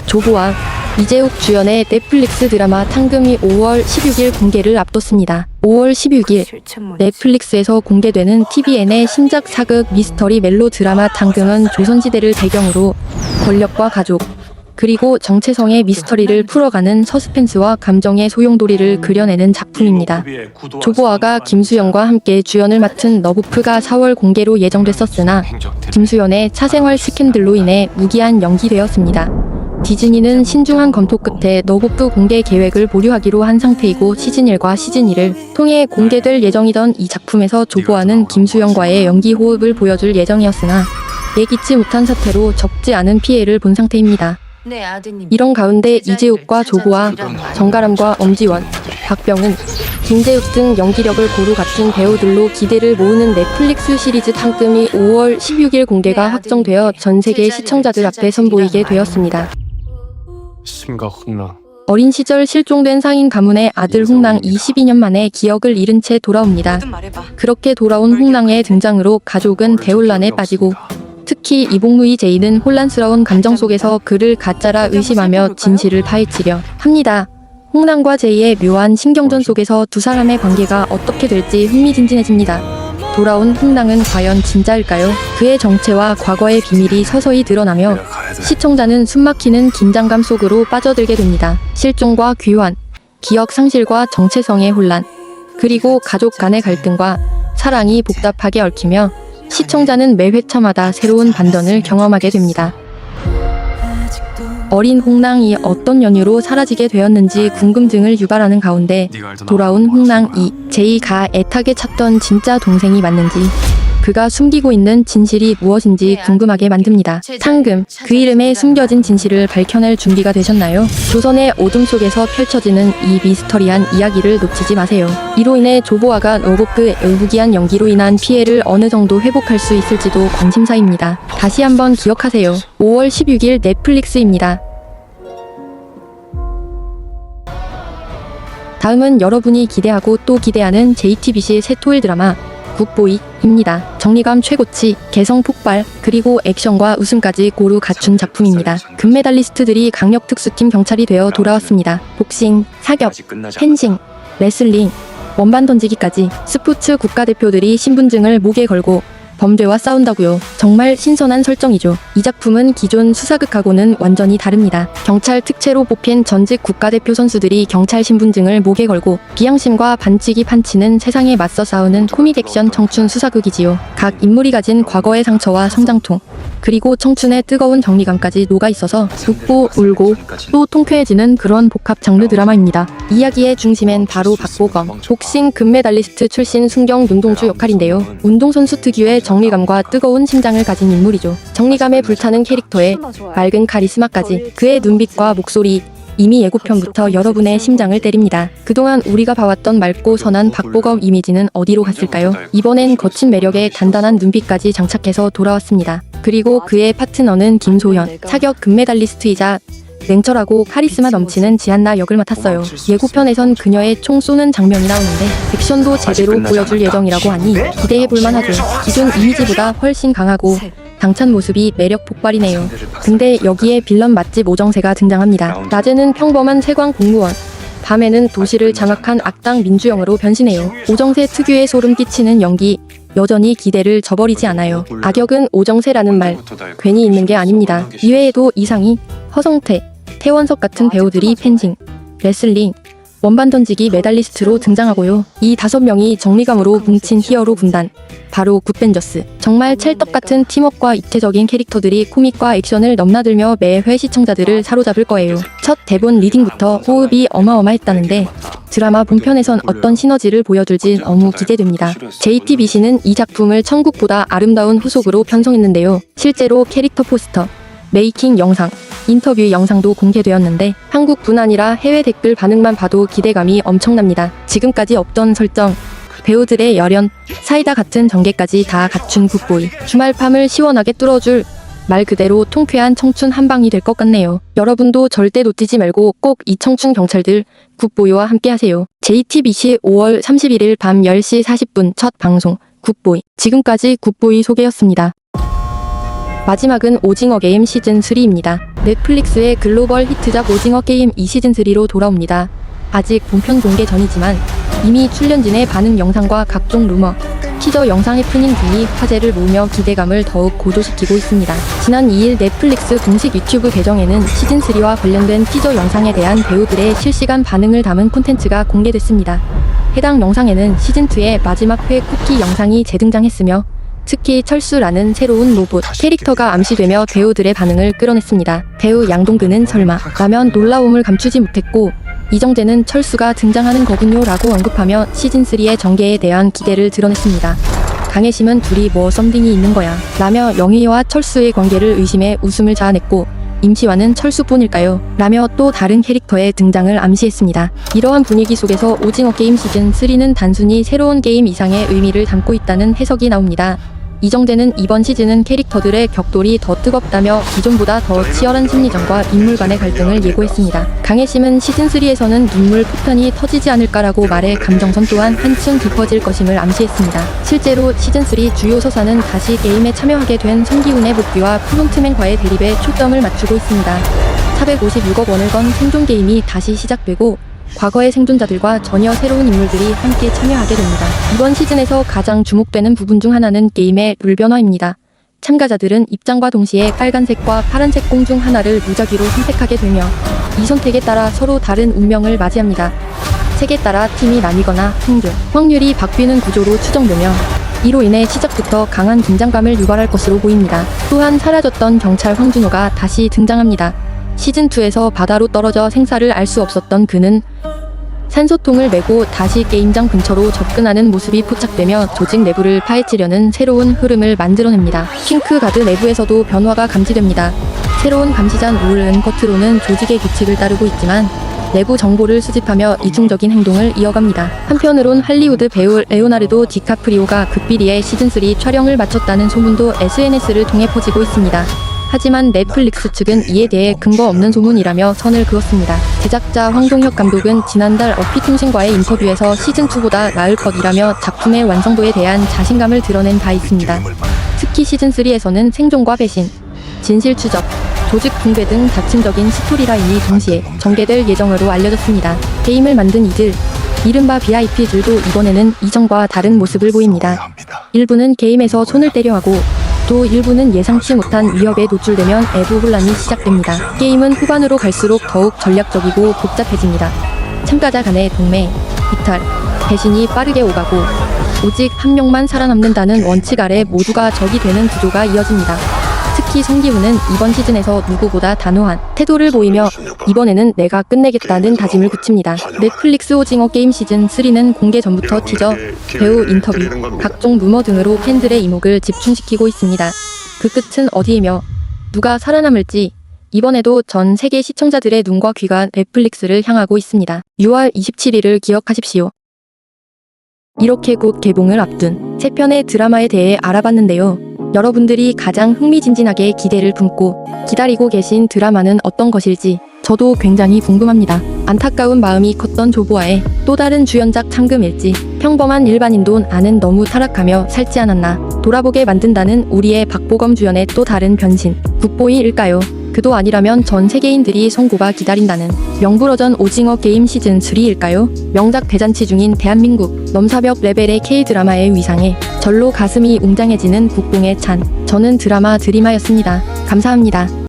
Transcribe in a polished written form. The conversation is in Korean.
조보아, 이재욱 주연의 넷플릭스 드라마 탕금이 5월 16일 공개를 앞뒀습니다. 5월 16일 넷플릭스에서 공개되는 TVN의 신작 사극 미스터리 멜로 드라마 탕금은 조선시대를 배경으로 권력과 가족, 그리고 정체성의 미스터리를 풀어가는 서스펜스와 감정의 소용돌이를 그려내는 작품입니다. 조보아가 김수현과 함께 주연을 맡은 러브프가 4월 공개로 예정됐었으나 김수현의 사생활 스캔들로 인해 무기한 연기되었습니다. 디즈니는 신중한 검토 끝에 러브프 공개 계획을 보류하기로 한 상태이고 시즌1과 시즌2를 통해 공개될 예정이던 이 작품에서 조보아는 김수현과의 연기 호흡을 보여줄 예정이었으나 예기치 못한 사태로 적지 않은 피해를 본 상태입니다. 이런 가운데 이재욱과 조보아, 정가람과 엄지원, 박병훈, 김재욱 등 연기력을 고루 갖춘 배우들로 기대를 모으는 넷플릭스 시리즈 탕금이 5월 16일 공개가 확정되어 전 세계 시청자들 앞에 선보이게 되었습니다. 어린 시절 실종된 상인 가문의 아들 홍랑이 12년 만에 기억을 잃은 채 돌아옵니다. 그렇게 돌아온 홍랑의 등장으로 가족은 대혼란에 빠지고 특히 이복무이 제이는 혼란스러운 감정 속에서 그를 가짜라 의심하며 진실을 파헤치려 합니다. 홍랑과 제이의 묘한 신경전 속에서 두 사람의 관계가 어떻게 될지 흥미진진해집니다. 돌아온 홍랑은 과연 진짜일까요? 그의 정체와 과거의 비밀이 서서히 드러나며 시청자는 숨막히는 긴장감 속으로 빠져들게 됩니다. 실종과 귀환, 기억 상실과 정체성의 혼란, 그리고 가족 간의 갈등과 사랑이 복잡하게 얽히며 시청자는 매 회차마다 새로운 반전을 경험하게 됩니다. 어린 홍랑이 어떤 연유로 사라지게 되었는지 궁금증을 유발하는 가운데 돌아온 홍랑이 제이가 애타게 찾던 진짜 동생이 맞는지 그가 숨기고 있는 진실이 무엇인지 궁금하게 만듭니다. 탕금, 그 이름에 숨겨진 진실을 밝혀낼 준비가 되셨나요? 조선의 어둠 속에서 펼쳐지는 이 미스터리한 이야기를 놓치지 마세요. 이로 인해 조보아가 러브프의 무기한 연기로 인한 피해를 어느 정도 회복할 수 있을지도 관심사입니다. 다시 한번 기억하세요. 5월 16일 넷플릭스입니다. 다음은 여러분이 기대하고 또 기대하는 JTBC 새 토일 드라마 굿보이입니다. 정리감 최고치, 개성 폭발, 그리고 액션과 웃음까지 고루 갖춘 작품입니다. 금메달리스트들이 강력 특수팀 경찰이 되어 돌아왔습니다. 복싱, 사격, 펜싱, 레슬링, 원반 던지기까지 스포츠 국가대표들이 신분증을 목에 걸고 범죄와 싸운다고요. 정말 신선한 설정이죠. 이 작품은 기존 수사극하고는 완전히 다릅니다. 경찰 특채로 뽑힌 전직 국가대표 선수들이 경찰 신분증을 목에 걸고 비양심과 반칙이 판치는 세상에 맞서 싸우는 코믹 액션 청춘 수사극이지요. 각 인물이 가진 과거의 상처와 성장통, 그리고 청춘의 뜨거운 정리감까지 녹아있어서 웃고 울고 또 통쾌해지는 그런 복합 장르 드라마입니다. 이야기의 중심엔 바로 박보검, 복싱 금메달리스트 출신 순경 윤동주 역할인데요. 운동선수 특유의 정리감과 뜨거운 심장을 가진 인물이죠. 정리감에 불타는 캐릭터에 맑은 카리스마까지 그의 눈빛과 목소리, 이미 예고편부터 여러분의 심장을 때립니다. 그동안 우리가 봐왔던 맑고 선한 박보검 이미지는 어디로 갔을까요? 이번엔 거친 매력에 단단한 눈빛까지 장착해서 돌아왔습니다. 그리고 그의 파트너는 김소현, 사격 금메달리스트이자 냉철하고 카리스마 넘치는 지한나 역을 맡았어요. 예고편에선 그녀의 총 쏘는 장면이 나오는데 액션도 제대로 보여줄 예정이라고 하니 기대해볼만 하죠. 기존 이미지보다 훨씬 강하고 당찬 모습이 매력 폭발이네요. 근데 여기에 빌런 맛집 오정세가 등장합니다. 낮에는 평범한 세관 공무원, 밤에는 도시를 장악한 악당 민주영으로 변신해요. 오정세 특유의 소름 끼치는 연기, 여전히 기대를 저버리지 않아요. 악역은 오정세라는 말 괜히 있는 게 아닙니다. 이외에도 이상희, 허성태, 태원석 같은 배우들이 펜싱, 레슬링, 원반 던지기 메달리스트로 등장하고요. 이 5명이 정리감으로 뭉친 히어로 군단, 바로 굿벤져스. 정말 찰떡같은 팀워크와 입체적인 캐릭터들이 코믹과 액션을 넘나들며 매회 시청자들을 사로잡을 거예요. 첫 대본 리딩부터 호흡이 어마어마했다는데 드라마 본편에선 어떤 시너지를 보여줄지 너무 기대됩니다. JTBC는 이 작품을 천국보다 아름다운 후속으로 편성했는데요. 실제로 캐릭터 포스터, 메이킹 영상, 인터뷰 영상도 공개되었는데 한국뿐 아니라 해외 댓글 반응만 봐도 기대감이 엄청납니다. 지금까지 없던 설정, 배우들의 열연, 사이다 같은 전개까지 다 갖춘 굿보이. 주말 밤을 시원하게 뚫어줄 말 그대로 통쾌한 청춘 한방이 될 것 같네요. 여러분도 절대 놓치지 말고 꼭 이 청춘 경찰들 굿보이와 함께 하세요. JTBC 5월 31일 밤 10시 40분 첫 방송 굿보이. 지금까지 굿보이 소개였습니다. 마지막은 오징어 게임 시즌3입니다. 넷플릭스의 글로벌 히트작 오징어 게임 2시즌3로 돌아옵니다. 아직 본편 공개 전이지만 이미 출연진의 반응 영상과 각종 루머, 티저 영상 해프닝 등이 화제를 모으며 기대감을 더욱 고조시키고 있습니다. 지난 2일 넷플릭스 공식 유튜브 계정에는 시즌3와 관련된 티저 영상에 대한 배우들의 실시간 반응을 담은 콘텐츠가 공개됐습니다. 해당 영상에는 시즌2의 마지막 회 쿠키 영상이 재등장했으며 특히 철수라는 새로운 로봇 캐릭터가 암시되며 배우들의 반응을 끌어냈습니다. 배우 양동근은 설마 라면 놀라움을 감추지 못했고, 이정재는 철수가 등장하는 거군요 라고 언급하며 시즌3의 전개에 대한 기대를 드러냈습니다. 강혜심은 둘이 뭐 썸띵이 있는 거야 라며 영희와 철수의 관계를 의심해 웃음을 자아냈고, 임시완은 철수뿐일까요? 라며 또 다른 캐릭터의 등장을 암시했습니다. 이러한 분위기 속에서 오징어 게임 시즌3는 단순히 새로운 게임 이상의 의미를 담고 있다는 해석이 나옵니다. 이정재는 이번 시즌은 캐릭터들의 격돌이 더 뜨겁다며 기존보다 더 치열한 심리전과 인물 간의 갈등을 예고했습니다. 강혜심은 시즌3에서는 눈물 폭탄이 터지지 않을까라고 말해 감정선 또한 한층 깊어질 것임을 암시했습니다. 실제로 시즌3 주요 서사는 다시 게임에 참여하게 된 성기훈의 복귀와 프론트맨과의 대립에 초점을 맞추고 있습니다. 456억 원을 건 생존 게임이 다시 시작되고 과거의 생존자들과 전혀 새로운 인물들이 함께 참여하게 됩니다. 이번 시즌에서 가장 주목되는 부분 중 하나는 게임의 룰 변화입니다. 참가자들은 입장과 동시에 빨간색과 파란색 공 중 하나를 무작위로 선택하게 되며 이 선택에 따라 서로 다른 운명을 맞이합니다. 색에 따라 팀이 나뉘거나 생존 확률이 바뀌는 구조로 추정되며 이로 인해 시작부터 강한 긴장감을 유발할 것으로 보입니다. 또한 사라졌던 경찰 황준호가 다시 등장합니다. 시즌2에서 바다로 떨어져 생사를 알 수 없었던 그는 산소통을 메고 다시 게임장 근처로 접근하는 모습이 포착되며 조직 내부를 파헤치려는 새로운 흐름을 만들어냅니다. 핑크가드 내부에서도 변화가 감지됩니다. 새로운 감시자 룰은 겉으로는 조직의 규칙을 따르고 있지만 내부 정보를 수집하며 이중적인 행동을 이어갑니다. 한편으론 할리우드 배우 레오나르도 디카프리오가 극비리의 시즌3 촬영을 마쳤다는 소문도 SNS를 통해 퍼지고 있습니다. 하지만 넷플릭스 측은 이에 대해 근거 없는 소문이라며 선을 그었습니다. 제작자 황동혁 감독은 지난달 어피통신과의 인터뷰에서 시즌2보다 나을 것이라며 작품의 완성도에 대한 자신감을 드러낸 바 있습니다. 특히 시즌3에서는 생존과 배신, 진실 추적, 조직 붕괴 등 다층적인 스토리라인이 동시에 전개될 예정으로 알려졌습니다. 게임을 만든 이들, 이른바 VIP들도 이번에는 이전과 다른 모습을 보입니다. 일부는 게임에서 손을 떼려 하고 또 일부는 예상치 못한 위협에 노출되면 애도 혼란이 시작됩니다. 게임은 후반으로 갈수록 더욱 전략적이고 복잡해집니다. 참가자 간의 동맹, 이탈, 배신이 빠르게 오가고 오직 한 명만 살아남는다는 원칙 아래 모두가 적이 되는 구조가 이어집니다. 특히 성기훈은 이번 시즌에서 누구보다 단호한 태도를 보이며 이번에는 내가 끝내겠다는 다짐을 굳힙니다. 넷플릭스 오징어 게임 시즌3는 공개 전부터 티저, 배우 인터뷰, 각종 루머 등으로 팬들의 이목을 집중시키고 있습니다. 그 끝은 어디이며 누가 살아남을지 이번에도 전 세계 시청자들의 눈과 귀가 넷플릭스를 향하고 있습니다. 6월 27일을 기억하십시오. 이렇게 곧 개봉을 앞둔 세 편의 드라마에 대해 알아봤는데요. 여러분들이 가장 흥미진진하게 기대를 품고 기다리고 계신 드라마는 어떤 것일지 저도 굉장히 궁금합니다. 안타까운 마음이 컸던 조보아의 또 다른 주연작 창금일지, 평범한 일반인도 나는 너무 타락하며 살지 않았나 돌아보게 만든다는 우리의 박보검 주연의 또 다른 변신, 굿보이일까요? 그도 아니라면 전 세계인들이 손꼽아 기다린다는 명불허전 오징어 게임 시즌3일까요? 명작 대잔치 중인 대한민국 넘사벽 레벨의 K드라마의 위상에 절로 가슴이 웅장해지는 국뽕의 찬. 저는 드라마 드리마였습니다. 감사합니다.